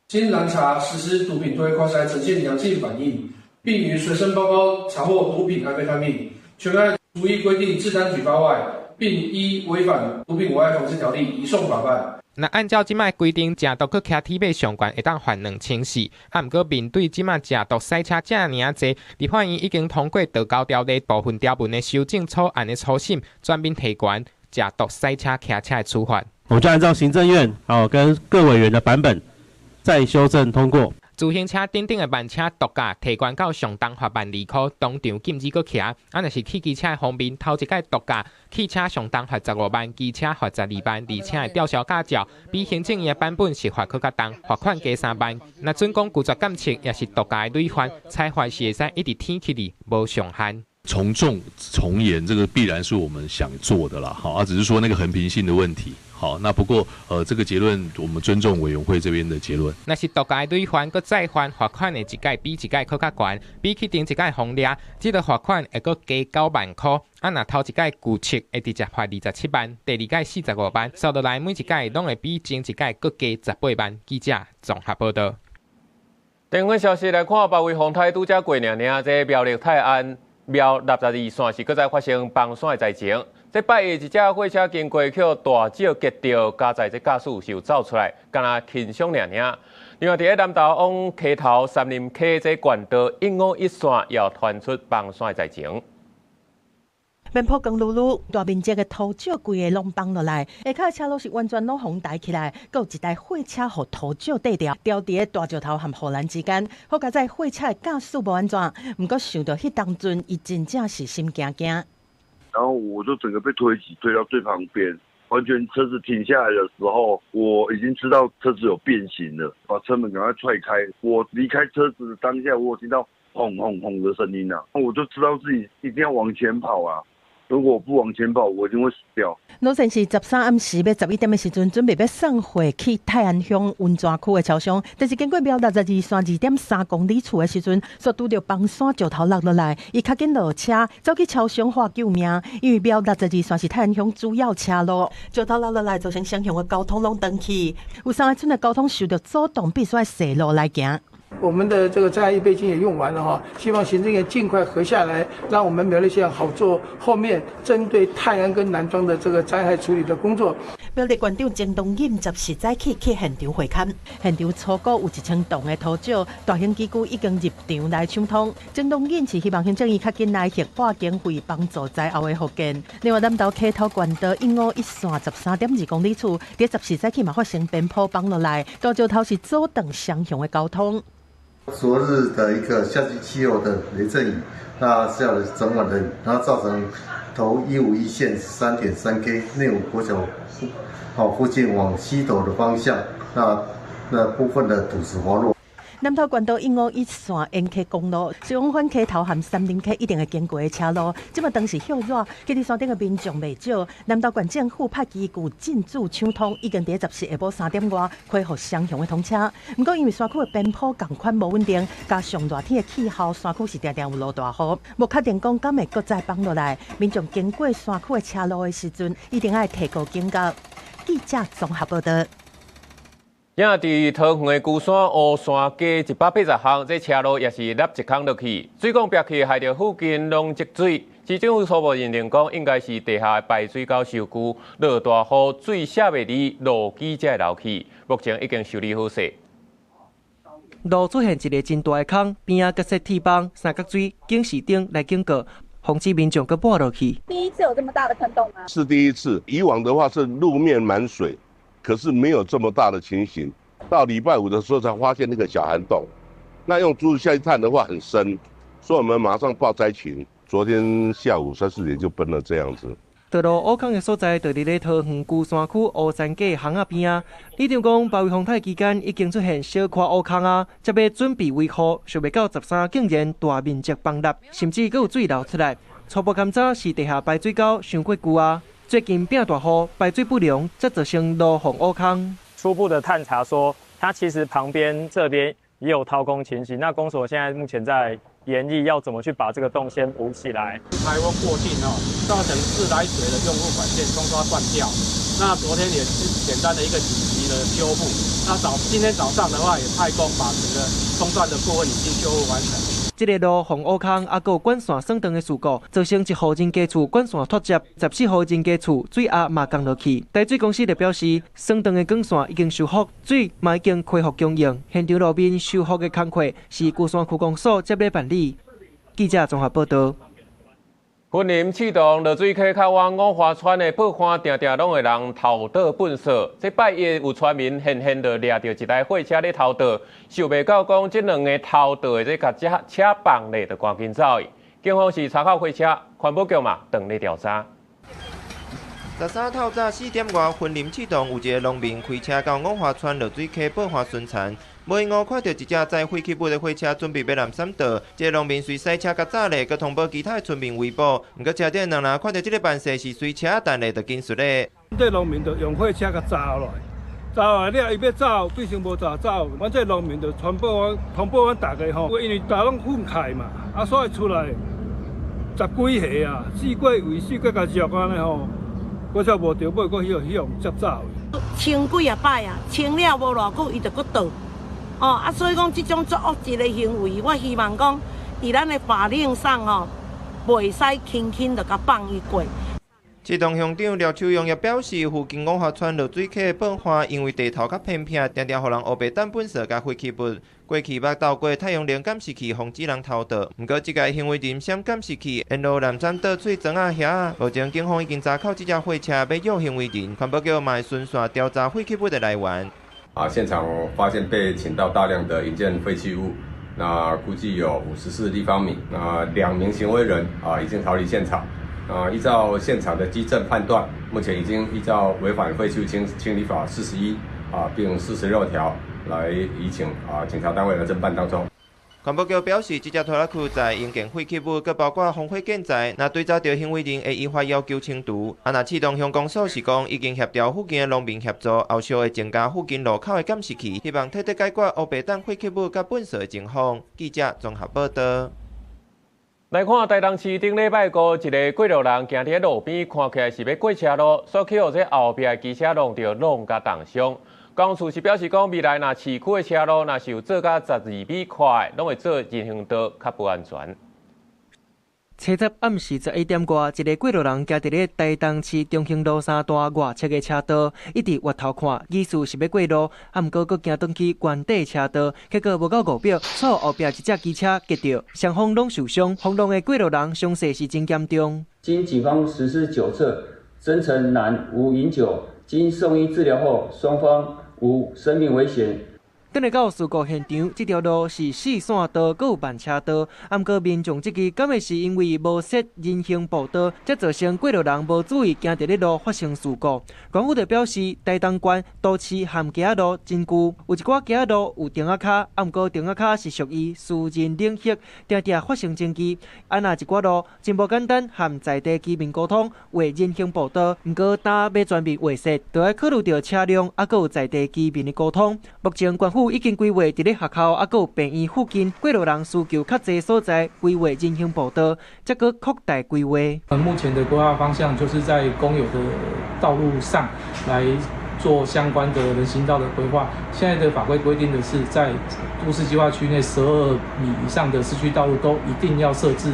经拦查实施毒品对快筛呈现阳性反应，并于随身包包查获毒品安非他命，全案逐一规定治单举发外，并依违反毒品危害防治条例移送法办。那按照即卖规定，食毒去骑铁马上悬会当罚2000，啊，毋过面对即卖食毒赛车这尔济，立法院已经通过道交条例部分条文的修正草案的初审，全面提悬食毒赛车骑车的处罚。我们就按照行政院跟各委员的版本再修正通过。自行车等等的慢车毒驾提悬到上重罚12000块，当场禁止搁骑。啊，若是去机车的方面，头一届毒驾汽车上重罚15万，机车罚12万，而且会吊销驾照。比行政院的版本是罚搁较重，罚款加3万。那准讲拒绝检测也是毒驾的累犯，采罚是会使一直天起哩，无上限。从重从严，这个必然是我们想做的啦，好，只是说那个衡平性的问题。好，那不过这个结论我们尊重委员会这边的结论。那是毒驾累犯，搁再犯，罚款的一届比一届搁较悬，比起顶一届红掠，这个罚款会搁加9万块。啊，若头一届拒测会直接罚27万，第二届45万，算落来每一届拢会比前一届搁加18万。记者综合报道。电讯消息来看，北纬风台拄则过这苗栗泰安苗62线是搁再发生崩线的灾情。这拜一只货车经过，去大石击到，加在这驾驶是走出来，敢若轻伤尔。另外，伫南投往溪头三林溪这县道151线也传出崩线的灾情。面坡更路路，大面积的土石规个拢崩落来，下骹车路是完全拢封台起来，佮有一台货车互土石缀掉，掉伫大石头和护栏之间。好佳在货车的驾驶无安全，毋过想到迄当阵，伊真正是心惊惊。然后我就整个被推挤，推到最旁边，完全车子停下来的时候，我已经知道车子有变形了，把车门赶快踹开。我离开车子的当下，我有听到轰轰轰的声音啊，我就知道自己一定要往前跑啊。如果我不往前跑，我一定会死掉。路线是13暗时要11点的时阵，准备要送货去泰安乡温泉区的超商，但是经过苗62线2.3公里处的时阵，却拄到崩山石头落来，伊较紧落车，走去超商喊救命，因为苗62线是泰安乡主要车路，石头落来造成双向的交通拢断去，有3个村的交通受到阻挡，必须要驶路来行。我们的这个灾害预备金也用完了哈，希望行政院尽快核下来，让我们苗栗县好做后面针对泰安跟南庄的这个灾害处理的工作。标立馆长郑东引10时早起去现场会勘，现场初步有1000栋的土石，大型机具已经入场来抢通。郑东引是希望行政院较紧来核划经费，帮助灾后的复建。另外，南投溪头县道151线13.2公里处，伫10时早起嘛发生边坡崩落来，大石头是阻断双向的交通。昨日的一个夏季气候的雷阵雨，那下了整晚的雨，然后造成头151线3.3K 内湖国小附近往西头的方向，那部分的土石滑落。南投县道151线 NK 公路是往返溪头和三林溪一定会经过的车路，即马当时歇热，基地山顶的民众未少。南投县政府派机具进驻抢通，已经伫10时下晡3点外恢复双向的通车。不过因为山区的边坡同款无稳定，加上热天的气候，山区是常常有落大雨，无确定讲敢会搁再崩落来。民众经过山区的车路的时阵，一定要提高警觉。记者综合报道。也伫桃园的龟山乌山街180巷，这车路也是凹一坑落去，水管憋气，害着附近拢积水。市政府初步认定讲，应该是地下排水沟受旧，落大雨水下袂离路基才会流去，目前已经修理好势。路出现一个真大的坑，边仔各设铁棒、三角锥、警示灯来警告，防止民众搁爬落去。第一次有这么大的坑洞吗？是第一次，以往的话是路面满水。可是没有这么大的情形，到礼拜5的时候才发现那个小涵洞，那用猪下去探的话很深，所以我们马上报灾情。昨天下午3、4点就崩了这样子。道路乌坑的所在，就伫咧桃园龟山区乌山街巷仔边啊。李长讲，包围风台期间已经出现小块乌坑啊，才要准备维护，想袂到13竟然大面积崩塌，甚至阁有水流出来。初步勘查是地下排水沟伤过旧啊。最近变大雨，排水不良，才造成路洪乌坑。初步的探查说，它其实旁边这边也有掏空情形。那公所现在目前在研议要怎么去把这个洞先补起来。台风过境造成自来水的用户管线冲刷断掉。那昨天也是简单的一个紧急的修复。那今天早上的话，也派工把整个中断的部分已经修复完成。这个路洪乌坑，还有管线松断的事故，造成1户人家厝管线脱节，14户人家厝水压嘛降落去。台水公司就表示，松断的管线已经修复，水嘛已经恢复供应。现场路面修复的工课是龟山区公所接来办理。记者综合报道。云林启动落水溪较往五华川的报刊，定定拢有人偷倒粪扫。这拜一有村民现就掠到一台货车咧偷倒，想袂到讲这2个偷倒的这甲车绑咧，就赶紧走去。警方是查扣货车，环保局嘛等咧调查。13透早4点外，云林启动有一个农民开车到五华川落水溪报刊巡田。无意外看到一只载废弃物的货车准备要南山道，这个农民随赛车甲炸咧，佮通报其他的村民围捕。毋过车顶2人看到这个办事是随车但咧，就紧速咧。这农民就用货车甲炸落来，炸落来了，伊要走，对象无走走，阮这农民就通报阮大家吼，因为大家拢愤慨嘛，所以出来10几下啊，4过为4过甲肉安尼吼，我才无着尾，佮迄样接走。清几啊摆啊，清了无偌久，伊就搁倒。所以讲这种作恶质的行为，我希望讲，伫咱的法令上吼，袂使轻轻就甲放伊过。市动乡长廖秋阳也表示，附近五华川落水溪的报刊，因为地头较偏僻，常常互人乌白蛋粪扫甲废弃物。过去捌斗过太阳能监视器，防止人偷盗。不过，这个行为人闪监视器，沿路南山倒水庄仔遐。目前警方已经查扣这架货车，要约行为人，环保局嘛顺线调查废弃物的来源。现场发现被倾倒大量的营建废弃物，那估计有54立方米。2名行为人已经逃离现场。依照现场的基证判断，目前已经依照违反废弃物清理法41并46条来移请警察单位来侦办当中。环保局表示，这只拖拉机在营建废弃物，佮包括防火建材，若对照到行为人，会依法要求清除。那启动乡公所是讲，已经协调附近的农民协助，后续会增加附近路口的监视器，希望彻底解决乌白蛋废弃物佮粪扫的情况。记者综合报道。来看台东市顶礼拜5，一个过路人行伫路边，看起来是要过车路，所以互这后壁的机车弄到甲重伤。公处是表示讲，未来若市区的车路若是有做甲12米宽，拢会做人行道较不安全。初十暗时11点外，一个过路人行伫咧台东市中兴路3段外侧的车道，一直回头看，疑似是要过路，毋过佫行转去原底车道，结果无到5秒，错后壁一只机车击到，双方拢受伤，慌乱的过路人伤势是真严重。经警方实施酒测，真诚男无饮酒，经送医治疗后，双方无生命危险。等来到事故现场，这条路是4线道，佫有慢车道。毋过民众质疑，敢会是因为无设人行步道，才造成过路人无注意行伫咧路发生事故。官府就表示，台东县都市含行路真旧，有一寡行路有钉仔卡，毋过钉仔卡是属于私人领域，常常发生争议。那一寡路真无简单，含在地居民沟通画人行步道，毋过若要全面画设，就要考虑到车辆还佫有在地居民的沟通。目前官府已经规划伫咧学校，还佫有病院附近，过路人需求较侪所在规划人行步道，再佫扩大规划。目前的规划方向就是在公有的道路上来做相关的人行道的规划。现在的法规规定的是，在都市计划区内12米以上的市区道路都一定要设置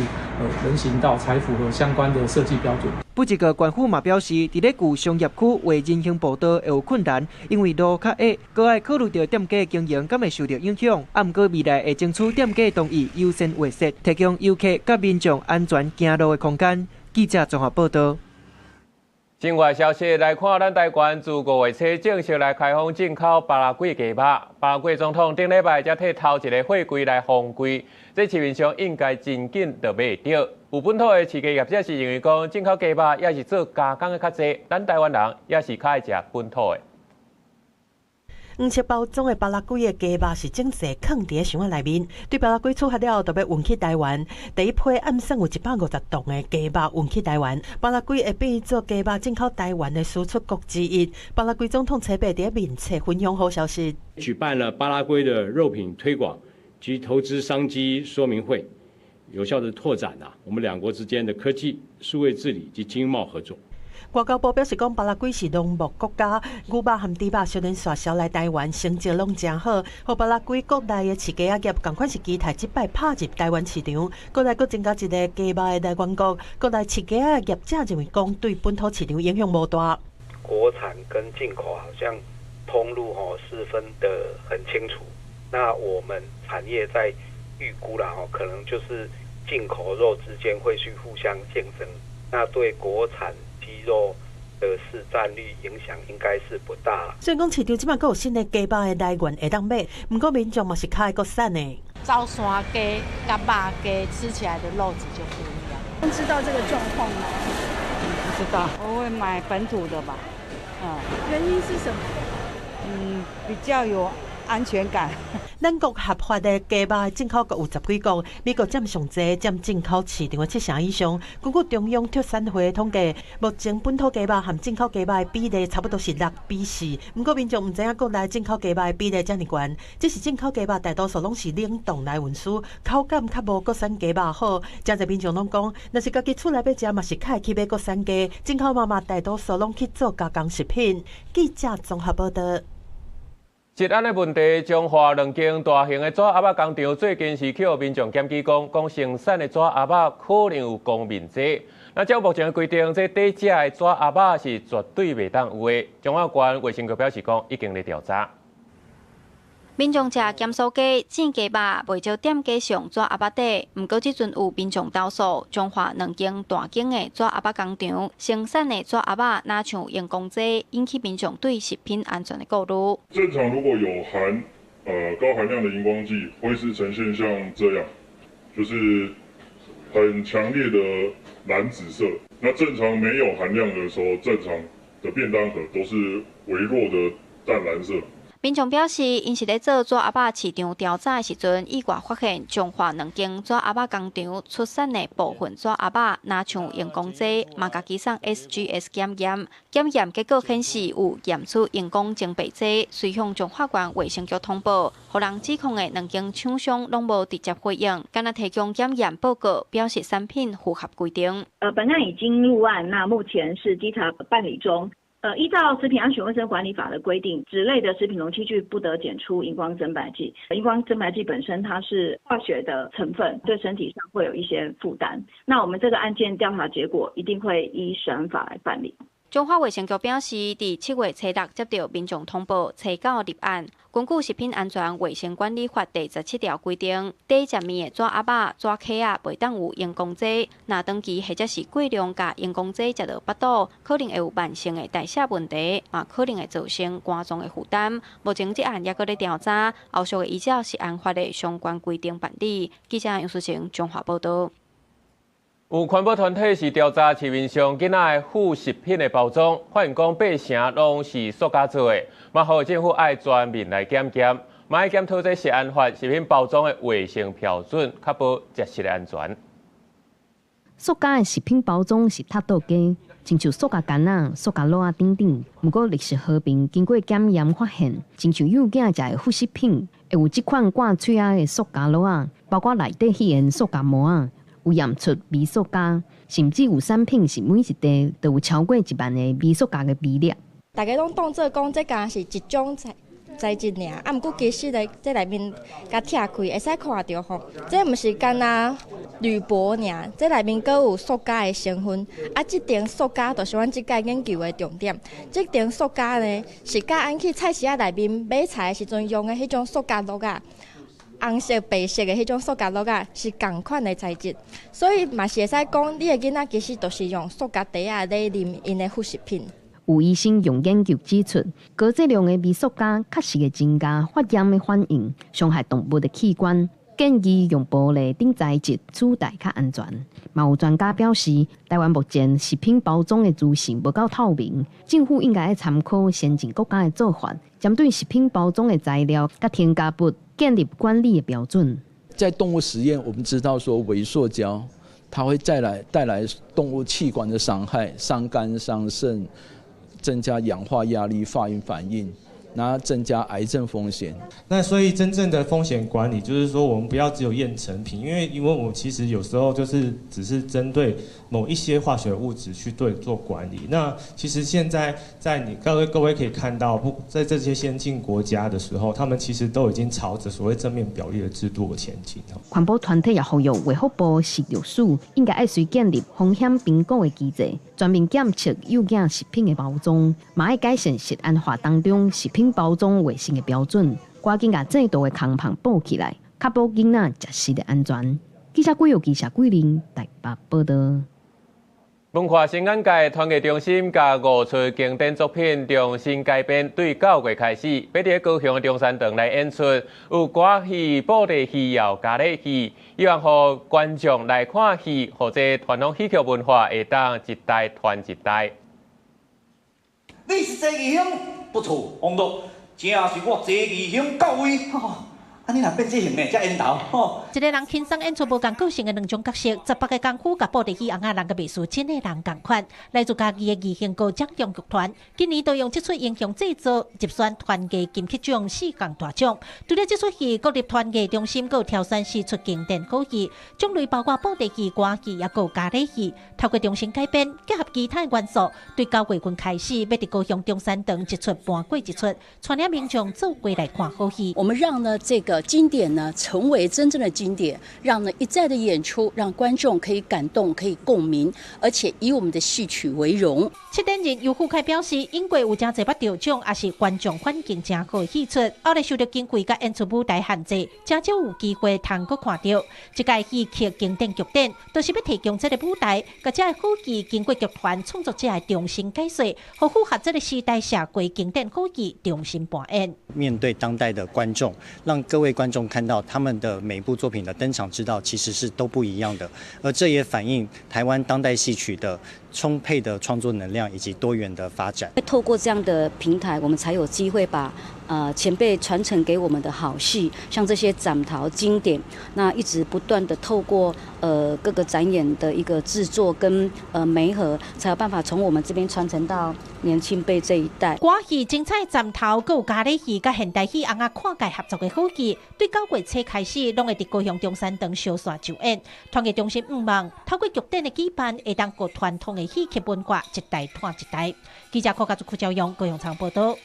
人行道，才符合相关的设计标准。不过，官府嘛表示，伫咧旧商业区画人行步道会有困难，因为路较矮，佫爱考虑到店家经营敢会受到影响。毋过未来会争取店家同意优先画设，提供游客甲民众安全行路的空间。记者综合报道。境外消息来看，咱台湾自5月初正式来开放进口巴拉圭鸡肉。巴拉圭总统顶礼拜才摕头一个货柜来封柜，这市面上应该真紧就买到。有本土的饲鸡业者是认为讲，进口鸡肉也是做加工的较济，咱台湾人也是较爱食本土的。黄色包装的巴拉圭的鸡肉是整齐放伫咧箱仔内面，对巴拉圭出发了，就要运去台湾。第一批暗算有150吨的鸡肉运去台湾，巴拉圭会变做鸡肉进口台湾的输出国之一。巴拉圭总统蔡伯伫面册分享好消息，举办了巴拉圭的肉品推广及投资商机说明会，有效的拓展我们两国之间的科技、数位治理及经贸合作。外交部表示讲，巴拉圭是农牧国家，牛肉和猪肉小年线销来台湾成绩拢真好，互巴拉圭国内的饲鸡仔业共款是期待即摆拍入台湾市场，国内佫增加一个鸡肉的来源国。国内饲鸡仔业者认为讲，对本土市场影响无大。国产跟进口好像通路是分得很清楚，那我们产业在预估啦可能就是进口肉之间会去互相竞争，那对国产鸡肉的市占率影响应该是不大。虽然讲市场即摆佫有新的鸡肉的来源会当买，不过民众嘛是较爱国产的。招山鸡、甲肉鸡吃起来的肉质就不一样。知道这个状况吗？不知道，我会买本土的吧。原因是什么？比较有安全感。咱国合法的鸡肉进口国有10几国，美国占上济，占进口市场的7成以上。根据中央畜产会统计，目前本土鸡肉和进口鸡肉的比例差不多是6:4。不过民众唔知影国内进口鸡肉的比例这么悬，只是进口鸡肉大多数拢是冷冻来运输，口感较无国产鸡肉好。真侪民众拢讲，若是家己厝内要食，嘛是较会去买国产鸡。进口妈妈大多数拢去做加工食品。记者综合报道。食安的问题，中华两间大型的纸鸭肉工厂最近是去互民众检举讲生产的纸鸭肉可能有公面剂。那照目前的规定，这底价的纸鸭肉是绝对袂当有的。中华县卫生局表示讲，已经在调查。民众食咸酥鸡、煎鸡肉，袂照店家上纸鸭肉底。毋过，即阵有民众投诉，中华两间大间的纸鸭肉工厂生产的纸鸭肉哪像人工剂，引起民众对食品安全的顾虑。正常如果有含高含量的荧光剂，会是呈现像这样，就是很强烈的蓝紫色。那正常没有含量的时候，正常的便当盒都是微弱的淡蓝色。民众表示，因是咧做纸鸭肉市场调查的时阵，意外发现中华两间纸鸭肉工厂出产的部分纸鸭肉哪像人工剂，嘛家己送 SGS 检验，检验结果显示有验出人工精白剂，随向中华县卫生局通报，互人指控的两间厂商拢无直接回应，干那提供检验报告，表示产品符合规定。本案已经入案，那目前是稽查办理中。依照食品安全卫生管理法的规定，纸类的食品容器具不得检出荧光增白剂。荧光增白剂本身它是化学的成分，对身体上会有一些负担。那我们这个案件调查结果一定会依食安法来办理。中华卫生局表示，伫7月初6接到民众通报，初9立案。根据《食品安全卫生管理法》第17条规定，第一食面的纸鸭肉、纸壳啊，袂当有荧光剂。若长期或者是过量甲荧光剂食到腹肚，可能会有慢性的代谢问题，嘛可能会造成肝脏的负担。目前这案也搁咧调查，后续会依照食安法的相关规定办理。记者杨淑晴综合报道。有环保团体是调查市面上囡仔的副食品的包装，发现讲8成拢是塑胶做的，嘛呼吁政府爱全面来检检，嘛爱检讨这食安法食品包装的卫生标准，确保食食的安全。塑胶的食品包装是太多假，亲像塑胶干仔、塑胶螺啊等等。不过历史和平经过检验发现，亲像幼囝食的副食品，会有这款挂嘴仔的塑胶螺啊，包括内底迄个塑胶膜啊。有验出微塑胶，甚至有产品是每一袋都有超过1万个微塑胶的微粒。大家拢当作讲这敢是一种材质尔，啊，毋过其实咧，这内面甲拆开会使看到吼，这毋是干那铝箔尔，这内面阁有塑胶的成分。啊，这点塑胶就是阮即届研究的重点。这点塑胶呢，是甲俺去菜市仔内面买菜的时阵用的迄种塑胶螺啊。红色、白色的迄种塑胶螺啊，是同款的材质，所以嘛是会使讲，你的囡仔其实都是用塑胶袋啊来啉因的副食品。有医生用研究指出，高剂量的微塑胶确实会增加发炎的反应，伤害动物的器官。建议用玻璃等材质取代较安全。嘛有专家表示，台湾目前食品包装的资讯无够透明，政府应该要参考先进国家的做法，针对食品包装的材料甲添加物建立管理的标准。在动物实验，我们知道说微塑胶它会带来动物器官的伤害，伤肝伤肾，增加氧化压力、发炎反应。然后增加癌症风险。那所以真正的风险管理，就是说我们不要只有验成品，因为我们其实有时候就是只是针对某一些化学物质去做管理。那其实现在在你各位可以看到，在这些先进国家的时候，他们其实都已经朝着所谓正面表列的制度前进。环保团体也呼吁卫福部食药署应该随建立风险评估的机制，专门检测幼婴食品的包装，嘛要改善食安法当中食品包装卫生的标准，赶紧把制度的空棚补起来，确保囡仔食食的安全。记者季玲台北报道。文化新眼界团结中心甲5出经典作品重新改编，对9月开始，要伫高雄的中山堂来演出，有歌戏、布袋戏、也咖喱戏，希望互观众来看戏，或者传统戏曲文化会当一代传一代。你是坐义兄，不错，王乐，正是我坐义兄到位。安尼若变这型呢，才缘投吼。一个人轻松演出无共个性的两种角色，18个功夫甲布袋戏红仔人嘅美术，真个人共款。来自家己嘅义兄高奖用剧团，今年都用这出英雄制作入选团结金曲奖4项大奖。除了这出戏，国立团结中心佫挑选4出经典好戏，种类包括布袋戏、歌戏，也佫咖喱戏。透过重新改编，结合其他元素，对9月份开始，要伫高雄中山堂一出半过一出，传领民众走过来看好戏。我们让呢这个经典呢成为真正的经典，让呢一再的演出，让观众可以感动，可以共鸣，而且以我们的戏曲为荣。7点人由傅凯表示，因为有真侪捌得奖，也是观众环境真好戏出，后来受到经费甲演出舞台限制，真少有机会通够看到。这届戏剧经典剧典，都是要提供这个舞台，甲这个好剧经过剧团创作者的重新解说，和符合这个时代社会经典好剧重新扮演。面对当代的观众，让各位观众看到他们的每部作品的登场之道其实是都不一样的，而这也反映台湾当代戏曲的充沛的创作能量以及多元的发展。透过这样的平台，我们才有机会把前辈传承给我们的好戏，像这些展陶经典，那一直不断的透过各个展演的一个制作跟媒合，才有办法从我们这边传承到年轻辈这一代。歌戏精彩展陶，还有咖喱戏甲现代戏红仔看界合作的好戏，对9月初开始，拢会伫高雄中山堂小线上演。团结中心希望透过剧典的举办，会当各传统的的戏剧文化一代传一代。记者柯家族赵阳高雄场报道。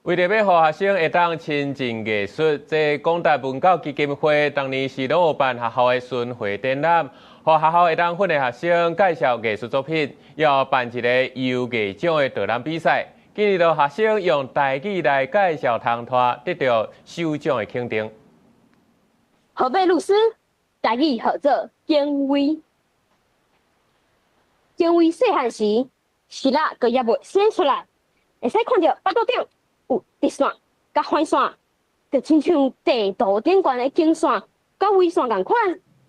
为了要让学生会当亲近艺术，这广大文教基金会当年是拢有办学校的巡回展览，让学校会当训练学生介绍艺术作品，要办一个游艺奖的导览比赛。今日的学生用台语来介绍唐拖，得到首奖的肯定。河北律师台语号做景威，景威细汉时，是啦个也未生出来，会使看到巴肚顶有直线甲反线，就亲像地图顶悬的经线甲纬线共款。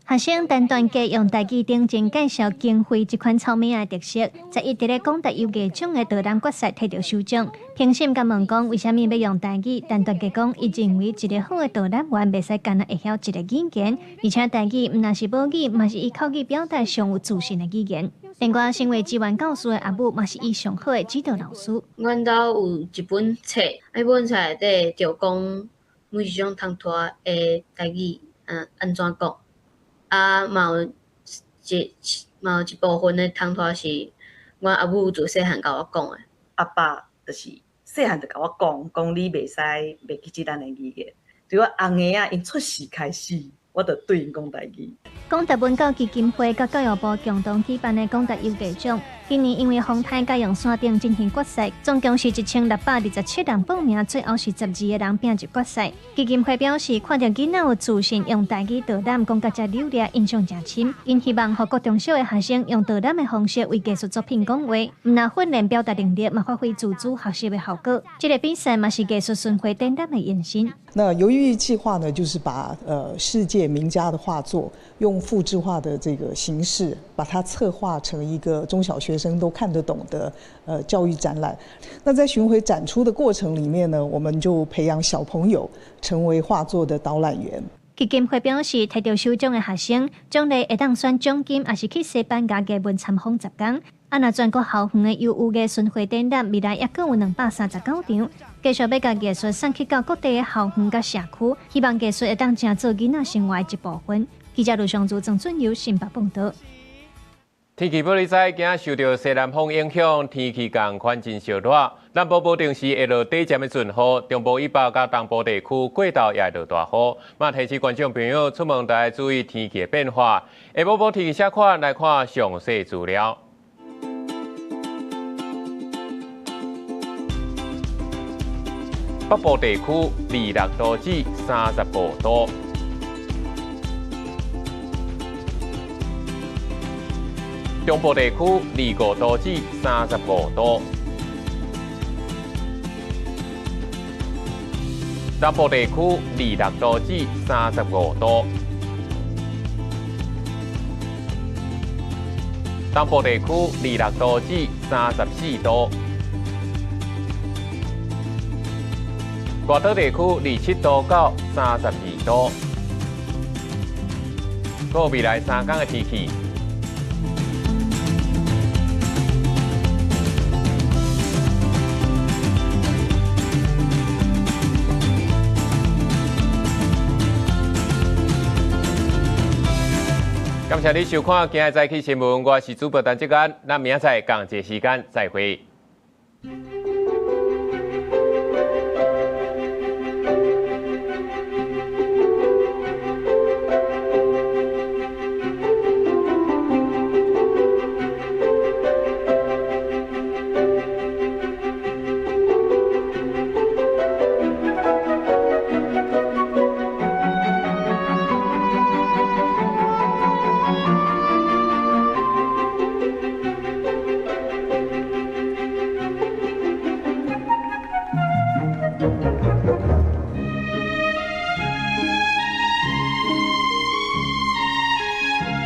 学生单段机用台语顶前介绍经费这款草莓的特色，在一直咧广达游艺奖的导览决赛摕到首奖。评审甲问讲，为虾米要用台语？单段机讲，伊认为一个好的导览员袂使干那会晓一个语言，而且台语毋但是母语，嘛是以口语表达上有自信的语言。另外，身为志愿教师的阿母，嘛是伊上好的指导老师。阮兜有一本册，迄本册内底就讲每一种唐拖的台语，安怎讲？嘛有一部分的唐拖是阮阿母自细汉甲我讲的。阿爸就是细汉就甲我讲你袂使袂记即单的语言。对我红个啊，因出世开始，我就对因讲台语。广达文教基金会甲教育部共同举办的广达游艺奖，今年因为风台甲用山顶进行决赛，总共是1627人报名，最后是12个人拼入决赛。基金会表示，看到囡仔有自信用台语导览，讲甲遮流利，印象诚深。因希望予各中小的学生用导览的方式为艺术作品讲话，唔但训练表达能力，嘛发挥自主学习的效果。这个比赛嘛是艺术巡回展览的延伸。那游艺计划呢，就是把世界名家的画作用复制化的这个形式，把它策划成一个中小学生都看得懂的教育展览。那在巡回展出的过程里面呢，我们就培养小朋友成为画作的导览员。基金会表示，摕到首奖的学生，奖励会当选奖金，也是去西班牙艺文参访10天。若全国校园的优舞艺巡回展览，未来也阁有239场，继续要甲艺术送去到各地的校园甲社区，希望艺术会当成做囡仔生活的一部分。记者卢尚珠、郑准由新北报道。天气报你知，今仔受到西南风影响，天气共款真烧热。南部保证是会落短暂的阵雨，中部以北甲东部地区过昼也会落大雨。嘛，提醒观众朋友出门要注意天气的变化。下晡天气写看来看详细资料。北部地区26度至35度。中部地区25度至35度，南部地区26度至35度，东部地区26度至34度，大岛地区27度到32度。过未来3天的天气。感谢你收看今日早起新闻，我是主播陈志安，咱明仔载同一时间再会。